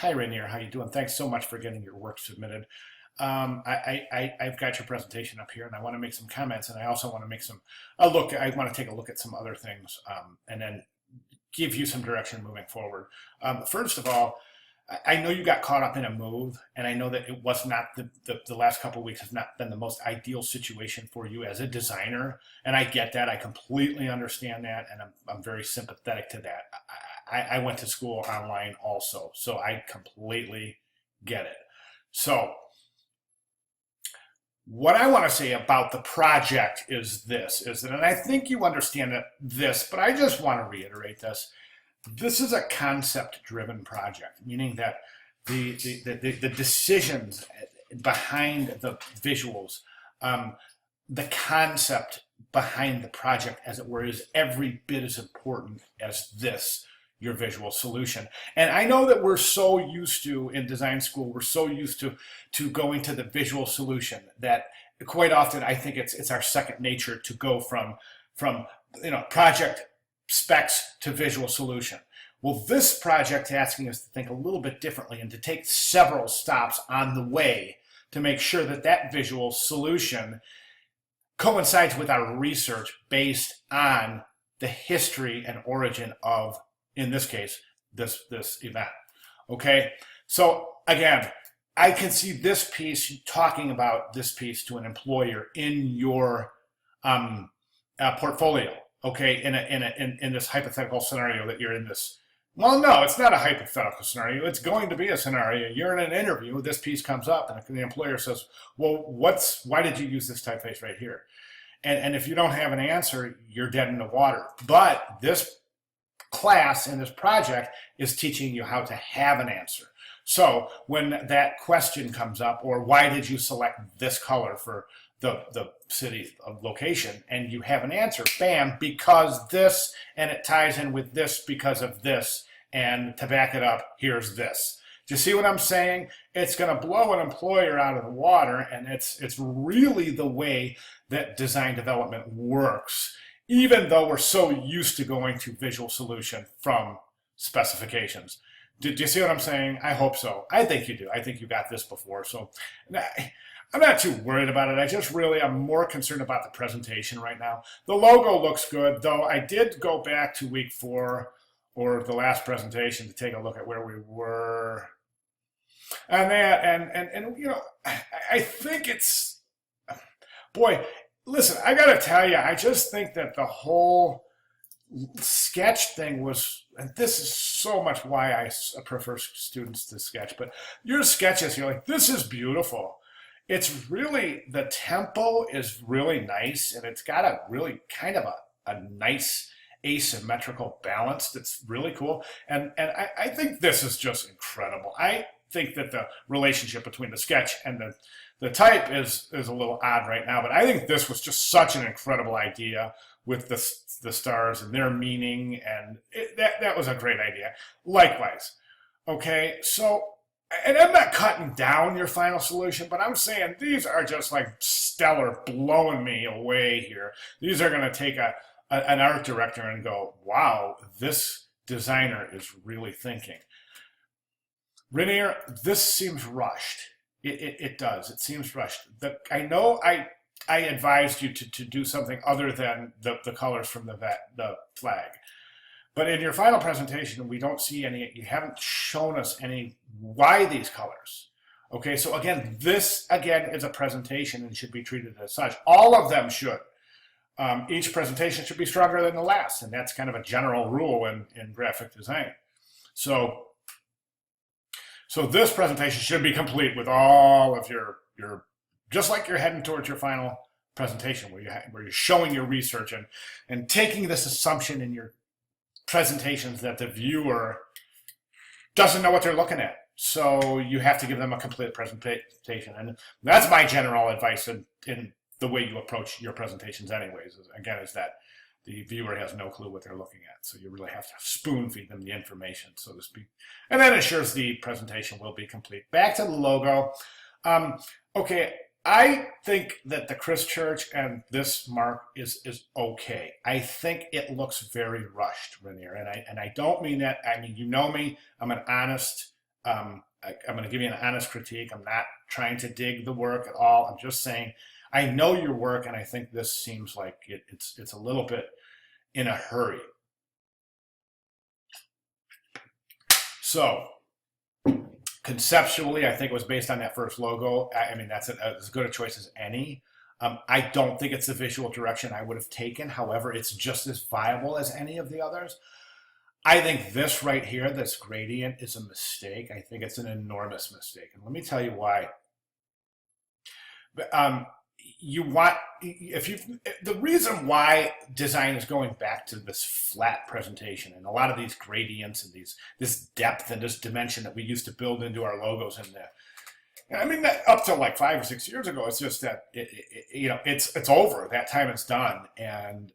Hi, Rainier. How you doing? Thanks so much for getting your work submitted. I've got your presentation up here, and I want to make some comments, and I also want to make some a look. I want to take a look at some other things, and then give you some direction moving forward. First of all, I know you got caught up in a move, and I know that it was not the last couple of weeks have not been the most ideal situation for you as a designer, and I get that. I completely understand that, and I'm very sympathetic to that. I went to school online also, so I completely get it. So what I want to say about the project is this, is that, and I think you understand this, but I just want to reiterate this. This is a concept-driven project, meaning that the decisions behind the visuals, the concept behind the project, as it were, is every bit as important as this, your visual solution. And I know that we're so used to, in design school, we're so used to going to the visual solution that quite often I think it's our second nature to go from project specs to visual solution. Well, this project is asking us to think a little bit differently and to take several stops on the way to make sure that that visual solution coincides with our research based on the history and origin of, in this case, this event. Okay, so again, I can see this piece, talking about this piece to an employer in your portfolio. Okay, in this hypothetical scenario that you're in this. Well, no, it's not a hypothetical scenario. It's going to be a scenario. You're in an interview. This piece comes up, and the employer says, "Well, why did you use this typeface right here?" And if you don't have an answer, you're dead in the water. But this class in this project is teaching you how to have an answer. So when that question comes up, or why did you select this color for the city of location, and you have an answer, bam, because this, and it ties in with this because of this, and to back it up, here's this. Do you see what I'm saying? It's going to blow an employer out of the water, and it's really the way that design development works, even though we're so used to going to visual solution from specifications. Do you see what I'm saying? I hope so. I think you do. I think you got this before. So I'm not too worried about it. I'm more concerned about the presentation right now. The logo looks good, though I did go back to week 4 or the last presentation to take a look at where we were. And that, and I think it's, boy, listen, I got to tell you, I just think that the whole sketch thing was, and this is so much why I prefer students to sketch, but your sketches, you're like, this is beautiful. It's really, the tempo is really nice, and it's got a really kind of a nice asymmetrical balance that's really cool. And I think this is just incredible. I think that the relationship between the sketch and the type is a little odd right now, but I think this was just such an incredible idea with the stars and their meaning, and that was a great idea. Likewise. Okay, so, and I'm not cutting down your final solution, but I'm saying these are just like stellar, blowing me away here. These are going to take an art director and go, wow, this designer is really thinking. Rainier, this seems rushed. It does. It seems rushed. I know I advised you to do something other than the colors from the flag. But in your final presentation, we don't see any, you haven't shown us any, why these colors. Okay, so again, this again is a presentation and should be treated as such. All of them should. Each presentation should be stronger than the last, and that's kind of a general rule in graphic design. So this presentation should be complete with all of your just like you're heading towards your final presentation where you're showing your research and taking this assumption in your presentations that the viewer doesn't know what they're looking at. So you have to give them a complete presentation. And that's my general advice in the way you approach your presentations anyways, is that the viewer has no clue what they're looking at. So you really have to spoon feed them the information, so to speak. And that ensures the presentation will be complete. Back to the logo. Okay, I think that the Christchurch and this mark is okay. I think it looks very rushed, Rainier, and I don't mean that. I mean, you know me. I'm an honest I'm going to give you an honest critique. I'm not trying to dig the work at all. I'm just saying I know your work, and I think this seems like it's a little bit in a hurry. So conceptually, I think it was based on that first logo. I mean, that's as good a choice as any. I don't think it's the visual direction I would have taken. However, it's just as viable as any of the others. I think this right here, this gradient, is a mistake. I think it's an enormous mistake. And let me tell you why. You want, the reason why design is going back to this flat presentation and a lot of these gradients and this depth and this dimension that we used to build into our logos and I mean, that up to like 5 or 6 years ago, it's just that it's over. That time is done, and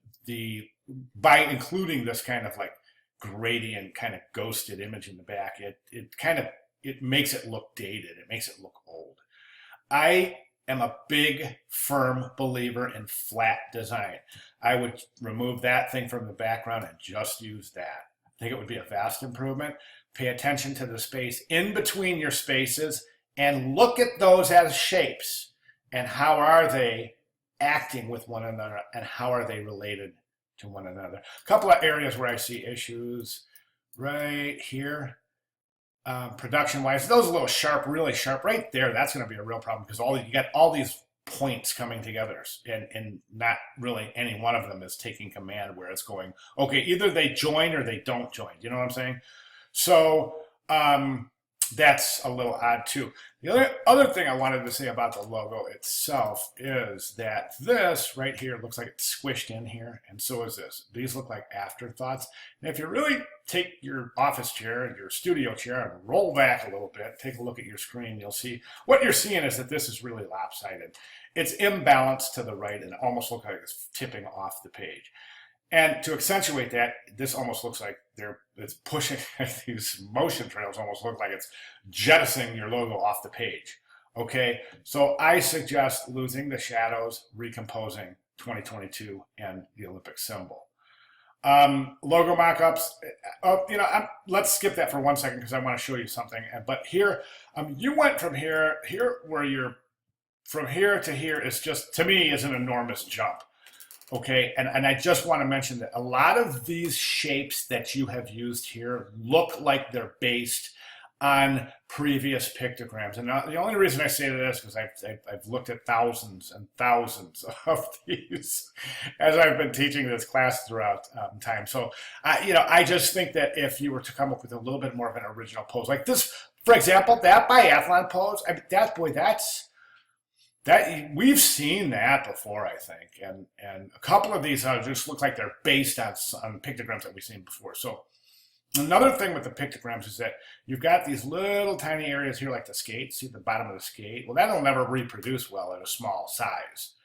by including this kind of like gradient, kind of ghosted image in the back, it makes it look dated. It makes it look old. I am a big, firm believer in flat design. I would remove that thing from the background and just use that. I think it would be a vast improvement. Pay attention to the space in between your spaces and look at those as shapes and how are they acting with one another and how are they related to one another. A couple of areas where I see issues right here. Production-wise, those a little sharp, really sharp right there. That's going to be a real problem because you got all these points coming together, and not really any one of them is taking command where it's going. Okay, either they join or they don't join. You know what I'm saying? So that's a little odd too. The other thing I wanted to say about the logo itself is that this right here looks like it's squished in here, and so is this. These look like afterthoughts. And if you really take your office chair and your studio chair and roll back a little bit, take a look at your screen, you'll see what you're seeing is that this is really lopsided. It's imbalanced to the right and it almost looks like it's tipping off the page. And to accentuate that, this almost looks like it's pushing, these motion trails almost look like it's jettisoning your logo off the page. Okay, so I suggest losing the shadows, recomposing 2022 and the Olympic symbol. Logo mockups, let's skip that for 1 second because I want to show you something. But here, you went from here where you're, from here to here is just, to me, is an enormous jump. Okay, and I just want to mention that a lot of these shapes that you have used here look like they're based on previous pictograms. And the only reason I say that is because I've looked at thousands and thousands of these as I've been teaching this class throughout time. So, I just think that if you were to come up with a little bit more of an original pose, like this, for example, that biathlon pose, that we've seen that before, I think, and a couple of these just look like they're based on pictograms that we've seen before. So another thing with the pictograms is that you've got these little tiny areas here, like the skate. See the bottom of the skate? Well, that'll never reproduce well at a small size.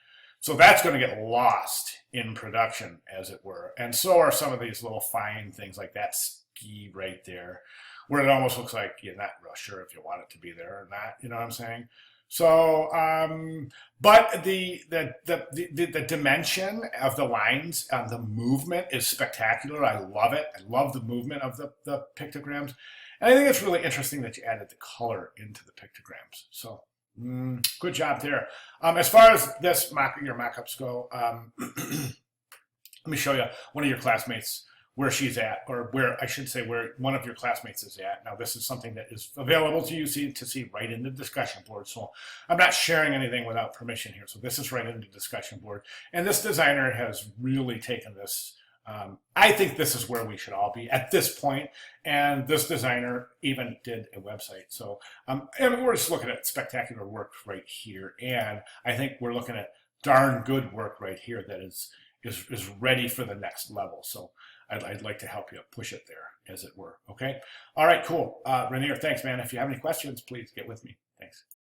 So that's going to get lost in production, as it were. And so are some of these little fine things like that ski right there, where it almost looks like you're not real sure if you want it to be there or not. You know what I'm saying? So, but the dimension of the lines, the movement is spectacular. I love it. I love the movement of the pictograms. And I think it's really interesting that you added the color into the pictograms. So, good job there. As far as your mock-ups go, let me show you one of your classmates where she's at, or where I should say where one of your classmates is at. Now, this is something that is available to you to see right in the discussion board. So I'm not sharing anything without permission here. So this is right in the discussion board. And this designer has really taken this. I think this is where we should all be at this point. And this designer even did a website. So and we're just looking at spectacular work right here. And I think we're looking at darn good work right here that is ready for the next level. So I'd like to help you push it there, as it were. Okay. All right, cool. Rainier, thanks, man. If you have any questions, please get with me. Thanks.